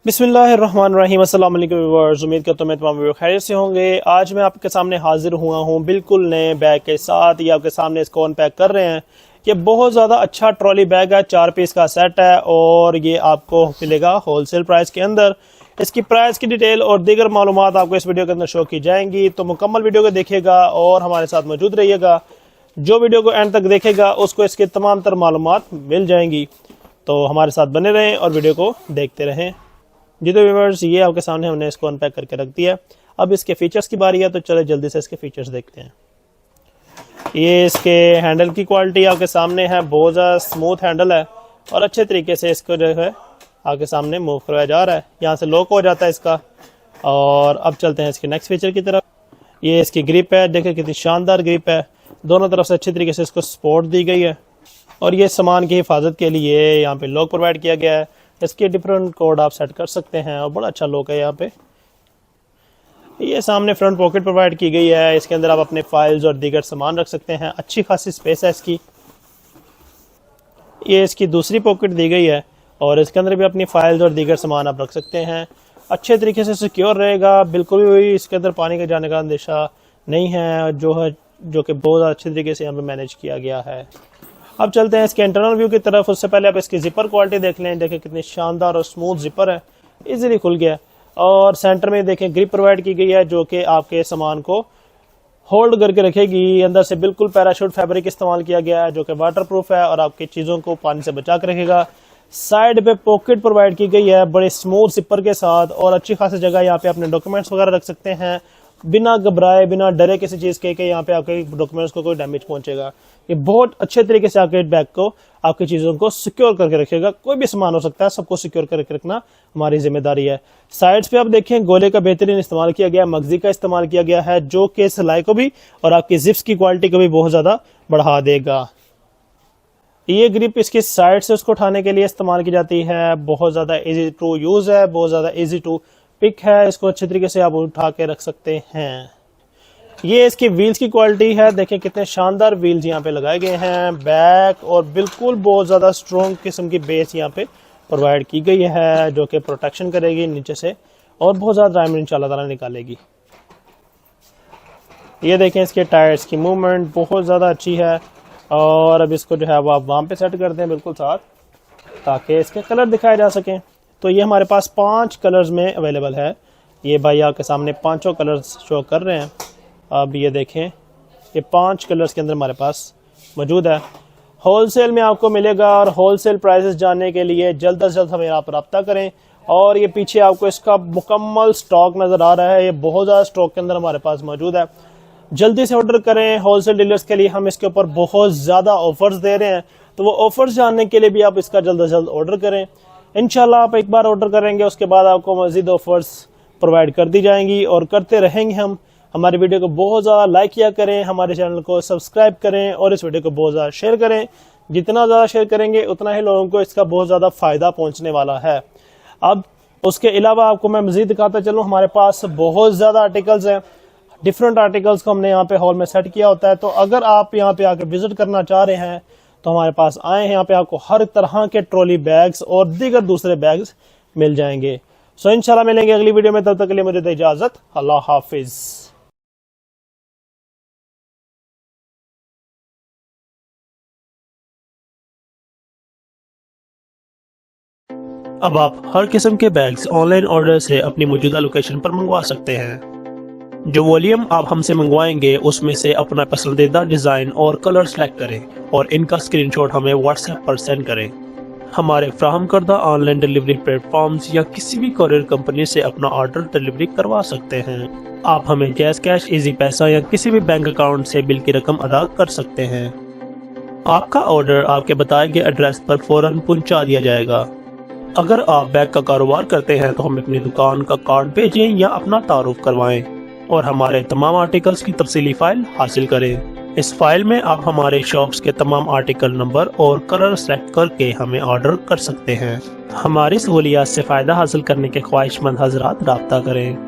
बिस्मिल्लाहिर्रहमानिर्रहीम। अस्सलाम वालेकुम व्यूअर्स, उम्मीद करता हूं मैं तमाम व्यूअर खैरियत से होंगे। आज मैं आपके सामने हाजिर हुआ हूं बिल्कुल नए बैग के साथ। ये आपके सामने इसको अनपैक कर रहे हैं। ये बहुत ज़्यादा अच्छा ट्रॉली बैग है, 4 पीस का सेट है और ये आपको मिलेगा होलसेल प्राइस के अंदर। इसकी प्राइस की डिटेल और दीगर मालूमात आपको इस वीडियो के अंदर शो की जाएंगी, तो मुकम्मल वीडियो को देखिएगा और हमारे साथ मौजूद रहिएगा। जो वीडियो को एंड तक देखेगा उसको इसकी तमाम तर मालूमात मिल जाएंगी, तो हमारे साथ बने रहें और वीडियो को देखते रहें। जी तो व्यूअर्स, ये आपके सामने हमने इसको अनपैक करके रख दिया। अब इसके फीचर्स की बारी है, तो चले जल्दी से इसके फीचर्स देखते हैं। ये इसके हैंडल की क्वालिटी आपके सामने है, बहुत ज़्यादा स्मूथ हैंडल है और अच्छे तरीके से इसको जो है आपके सामने मूव करवाया जा रहा है। यहाँ से लॉक हो जाता है इसका। और अब चलते हैं इसके नेक्स्ट फीचर की तरफ। ये इसकी ग्रिप है, देखिए कितनी शानदार ग्रिप है, दोनों तरफ से अच्छे तरीके से इसको सपोर्ट दी गई है। और ये सामान की हिफाजत के लिए यहाँ पे लॉक प्रोवाइड किया गया है। इसके डिफरेंट कोड आप सेट कर सकते हैं और बड़ा अच्छा लॉक है यहाँ पे। ये सामने फ्रंट पॉकेट प्रोवाइड की गई है, इसके अंदर आप अपने फाइल्स और दीगर सामान रख सकते हैं। अच्छी खासी स्पेस है इसकी। ये इसकी दूसरी पॉकेट दी गई है और इसके अंदर भी अपनी फाइल्स और दीगर सामान आप रख सकते हैं। अच्छे तरीके से सिक्योर रहेगा, बिल्कुल भी इसके अंदर पानी के जाने का अंदेशा नहीं है, जो कि बहुत अच्छे तरीके से यहाँ पे मैनेज किया गया है। अब चलते हैं इसके इंटरनल व्यू की तरफ। उससे पहले आप इसकी जिपर क्वालिटी देख लें। देखें कितनी शानदार और स्मूथ जिपर है, इजीली खुल गया। और सेंटर में देखें ग्रिप प्रोवाइड की गई है, जो कि आपके सामान को होल्ड करके रखेगी। अंदर से बिल्कुल पैराशूट फैब्रिक इस्तेमाल किया गया है, जो कि वाटरप्रूफ है और आपकी चीज़ों को पानी से बचा कर रखेगा। साइड पे पॉकेट प्रोवाइड की गई है बड़े स्मूथ जिपर के साथ और अच्छी खासी जगह यहाँ पे अपने डॉक्यूमेंट्स वगैरह रख सकते हैं बिना घबराए, बिना डरे किसी चीज़ के यहाँ पे आपके डॉक्यूमेंट्स को कोई डैमेज पहुंचेगा। ये बहुत अच्छे तरीके से आपके बैग को, आपकी चीज़ों को सिक्योर करके रखेगा। कोई भी सामान हो सकता है, सबको सिक्योर करके रखना हमारी जिम्मेदारी है। साइड्स पे आप देखें गोले का बेहतरीन इस्तेमाल किया गया है, मगजी का इस्तेमाल किया गया है, जो कि सिलाई को भी और आपकी जिप्स की क्वालिटी को भी बहुत ज़्यादा बढ़ा देगा। ये ग्रिप इसकी साइड से उसको उठाने के लिए इस्तेमाल की जाती है। बहुत ज़्यादा ईजी टू यूज़ है, बहुत ज़्यादा ईजी टू पिक है। इसको अच्छे तरीके से आप उठा के रख सकते हैं। ये इसकी व्हील्स की क्वालिटी है, देखें कितने शानदार व्हील्स यहाँ पे लगाए गए हैं। बैक और बिल्कुल बहुत ज़्यादा स्ट्रॉन्ग किस्म की बेस यहाँ पे प्रोवाइड की गई है, जो कि प्रोटेक्शन करेगी नीचे से और बहुत ज़्यादा टाइम इंशाल्लाह ताला निकालेगी। ये देखें इसके टायर्स की मूवमेंट बहुत ज़्यादा अच्छी है। और अब इसको जो है वो आप वहाँ पे सेट कर दें बिल्कुल साथ, ताकि इसके कलर दिखाए जा सकें। तो ये हमारे पास 5 कलर्स में अवेलेबल है। ये भाई आपके सामने 5 कलर्स शो कर रहे हैं। अब ये देखें, ये 5 कलर्स के अंदर हमारे पास मौजूद है। होलसेल में आपको मिलेगा और होलसेल प्राइसेस जानने के लिए जल्द से जल्द हमें आप रब्ता करें। और ये पीछे आपको इसका मुकम्मल स्टॉक नज़र आ रहा है, ये बहुत ज़्यादा स्टॉक के अंदर हमारे पास मौजूद है। जल्दी से ऑर्डर करें। होलसेल डीलर्स के लिए हम इसके ऊपर बहुत ज़्यादा ऑफर्स दे रहे हैं, तो वो ऑफर्स जानने के लिए भी आप इसका जल्द से जल्द ऑर्डर करें। इंशाल्लाह आप एक बार ऑर्डर करेंगे, उसके बाद आपको मज़ीद ऑफर्स प्रोवाइड कर दी जाएंगी और करते रहेंगे हम। हमारे वीडियो को बहुत ज़्यादा लाइक किया करें, हमारे चैनल को सब्सक्राइब करें और इस वीडियो को बहुत ज़्यादा शेयर करें। जितना ज़्यादा शेयर करेंगे उतना ही लोगों को इसका बहुत ज़्यादा फ़ायदा पहुँचने वाला है। अब उसके अलावा आपको मैं मज़ीद दिखाता चलूँ, हमारे पास बहुत ज़्यादा आर्टिकल्स हैं। डिफरेंट आर्टिकल्स को हमने यहाँ पे हॉल में सेट किया होता है, तो अगर आप यहाँ पे आकर विजिट करना चाह रहे हैं तो हमारे पास आए हैं। यहाँ पे आपको हर तरह के ट्रॉली बैग्स और दीगर दूसरे बैग्स मिल जाएंगे। सो इंशाल्लाह मिलेंगे अगली वीडियो में, तब तक के लिए मुझे दे इजाजत। अल्लाह हाफिज। अब आप हर किस्म के बैग्स ऑनलाइन ऑर्डर से अपनी मौजूदा लोकेशन पर मंगवा सकते हैं। जो वॉल्यूम आप हमसे मंगवाएंगे उसमें से अपना पसंदीदा डिज़ाइन और कलर सेलेक्ट करें और इनका स्क्रीनशॉट हमें व्हाट्सएप पर सेंड करें। हमारे फ्राहम करदा ऑनलाइन डिलीवरी प्लेटफॉर्म्स या किसी भी कोरियर कंपनी से अपना ऑर्डर डिलीवरी करवा सकते हैं। आप हमें जैज़ कैश, इजी पैसा या किसी भी बैंक अकाउंट से बिल की रकम अदा कर सकते हैं। आपका ऑर्डर आपके बताए गए एड्रेस पर फौरन पहुंचा दिया जाएगा। अगर आप बैग का कारोबार करते हैं तो हमें अपनी दुकान का कार्ड भेजें या अपना तारुफ करवाएं और हमारे तमाम आर्टिकल्स की तफसीली फाइल हासिल करें। इस फाइल में आप हमारे शॉप्स के तमाम आर्टिकल नंबर और कलर सेलेक्ट करके हमें ऑर्डर कर सकते हैं। हमारी सहूलियत से फ़ायदा हासिल करने के ख्वाहिशमंद हजरात राब्ता करें।